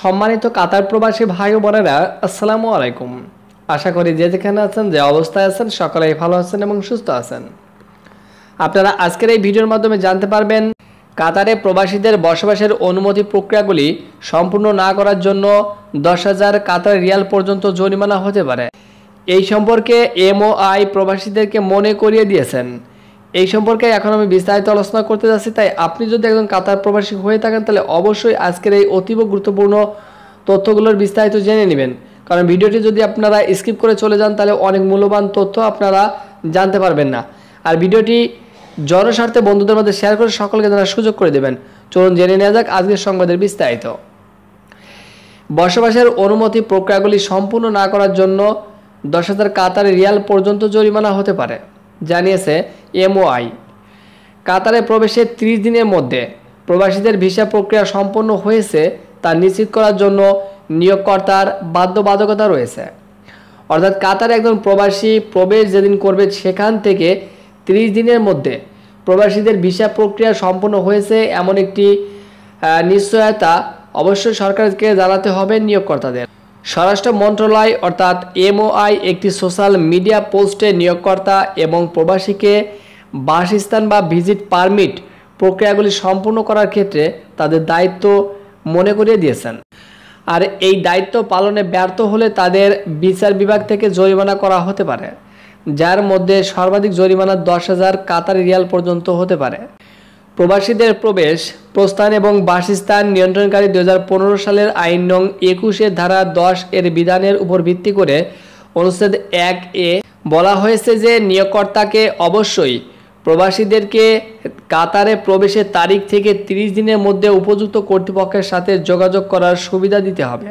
সম্মানিত কাতার প্রবাসী ভাই ও বোনেরা, আসসালামু আলাইকুম। আশা করি যে যেখানে আছেন, যে অবস্থায় আছেন, সকলেই ভালো আছেন এবং সুস্থ আছেন। আপনারা আজকের এই ভিডিওর মাধ্যমে জানতে পারবেন কাতারে প্রবাসীদের বসবাসের অনুমতি প্রক্রিয়াগুলি সম্পূর্ণ না করার জন্য 10,000 কাতার রিয়াল পর্যন্ত জরিমানা হতে পারে। এই সম্পর্কে এমওআই প্রবাসীদেরকে মনে করিয়ে দিয়েছেন। এই সম্পর্কে এখন আমি বিস্তারিত আলোচনা করতে যাচ্ছি, তাই আপনি যদি একজন কাতার প্রবাসী হয়ে থাকেন তাহলে অবশ্যই আজকের এই অতীব গুরুত্বপূর্ণ তথ্যগুলোর বিস্তারিত জেনে নেবেন। কারণ ভিডিওটি যদি আপনারা স্কিপ করে চলে যান তাহলে অনেক মূল্যবান তথ্য আপনারা জানতে পারবেন না। আর ভিডিওটি জনস্বার্থে বন্ধুদের মধ্যে শেয়ার করে সকলকে জানার সুযোগ করে দেবেন। চলুন জেনে নেওয়া যাক আজকের সংবাদের বিস্তারিত। বসবাসের অনুমতি প্রক্রিয়াগুলি সম্পূর্ণ না করার জন্য 10,000 কাতার রিয়াল পর্যন্ত জরিমানা হতে পারে, জানিয়েছে এমওআই। কাতারে প্রবেশের 30 দিনের মধ্যে প্রবাসীদের ভিসা প্রক্রিয়া সম্পন্ন হয়েছে তা নিশ্চিত করার জন্য নিয়োগকর্তার বাধ্যবাধকতা রয়েছে। অর্থাৎ কাতারে একজন প্রবাসী প্রবেশ যেদিন করবে সেখান থেকে 30 দিনের মধ্যে প্রবাসীদের ভিসা প্রক্রিয়া সম্পন্ন হয়েছে এমন একটি নিশ্চয়তা অবশ্যই সরকারকে জানাতে হবে নিয়োগকর্তাদের। স্বরাষ্ট্র মন্ত্রণালয় অর্থাৎ এমওআই একটি সোশ্যাল মিডিয়া পোস্টে নিয়োগকর্তা এবং প্রবাসীকে বাসস্থান বা ভিজিট পারমিট প্রক্রিয়াগুলি সম্পূর্ণ করার ক্ষেত্রে তাদের দায়িত্ব মনে করিয়ে দিয়েছেন। আর এই দায়িত্ব পালনে ব্যর্থ হলে তাদের বিচার বিভাগ থেকে জরিমানা করা হতে পারে, যার মধ্যে সর্বাধিক জরিমানা 10,000 কাতার রিয়াল পর্যন্ত হতে পারে। প্রবাসীদের প্রবেশ, প্রস্থান এবং বাসস্থান নিয়ন্ত্রণকারী 2015 সালের আইন নং 21 ধারা 10 এর বিধানের উপর ভিত্তি করে অনুচ্ছেদ 1A বলা হয়েছে যে নিয়োগকর্তাকে অবশ্যই প্রবাসীদেরকে কাতারে প্রবেশের তারিখ থেকে 30 দিনের মধ্যে উপযুক্ত কর্তৃপক্ষের সাথে যোগাযোগ করার সুবিধা দিতে হবে।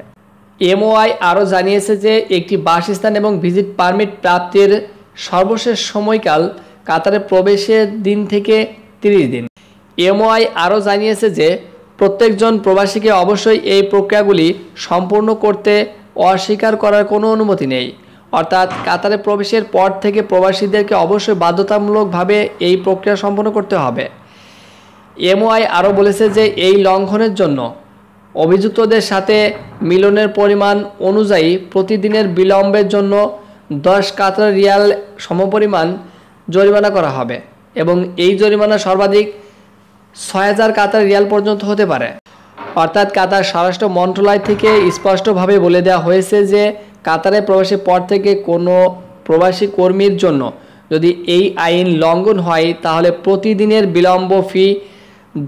এমওআই আরও জানিয়েছে যে একটি বাসস্থান এবং ভিজিট পারমিট প্রাপ্তির সর্বশেষ সময়কাল কাতারে প্রবেশের দিন থেকে 30 দিন। এমওআই আরও জানিয়েছে যে প্রত্যেকজন প্রবাসীকে অবশ্যই এই প্রক্রিয়াগুলি সম্পূর্ণ করতে অস্বীকার করার কোনো অনুমতি নেই। অর্থাৎ কাতারে প্রবেশের পর থেকে প্রবাসীদেরকে অবশ্যই বাধ্যতামূলকভাবে এই প্রক্রিয়া সম্পন্ন করতে হবে। এমওআই আরও বলেছে যে এই লঙ্ঘনের জন্য অভিযুক্তদের সাথে মিলনের পরিমাণ অনুযায়ী প্রতিদিনের বিলম্বের জন্য 10 কাতার রিয়াল সমপরিমাণ জরিমানা করা হবে এবং এই জরিমানা সর্বাধিক 6,000 কাতার রিয়াল পর্যন্ত হতে পারে। অর্থাৎ কাতার স্বরাষ্ট্র মন্ত্রণালয় থেকে স্পষ্টভাবে বলে দেওয়া হয়েছে যে কাতারে প্রবেশের পর থেকে কোনো প্রবাসী কর্মীর জন্য যদি এই আইন লঙ্ঘন হয় তাহলে প্রতিদিনের বিলম্ব ফি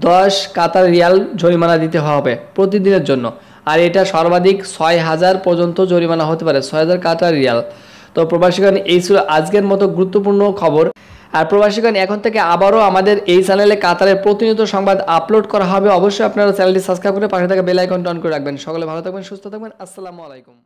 10 কাতার রিয়াল জরিমানা দিতে হবে প্রতিদিনের জন্য। আর এটা সর্বাধিক 6,000 পর্যন্ত জরিমানা হতে পারে, 6,000 কাতার রিয়াল। তো প্রবাসীগণ, এই ছিল আজকের মতো গুরুত্বপূর্ণ খবর। আর প্রবাসীগণ, এখন থেকে আবারও আমাদের এই চ্যানেলে কাতারের প্রতিনিয়ত সংবাদ আপলোড করা হবে। অবশ্যই আপনারা চ্যানেলটি সাবস্ক্রাইব করে পাশে থাকা বেল আইকনটি অন করে রাখবেন। সকলে ভালো থাকবেন, সুস্থ থাকবেন। আসসালামু আলাইকুম।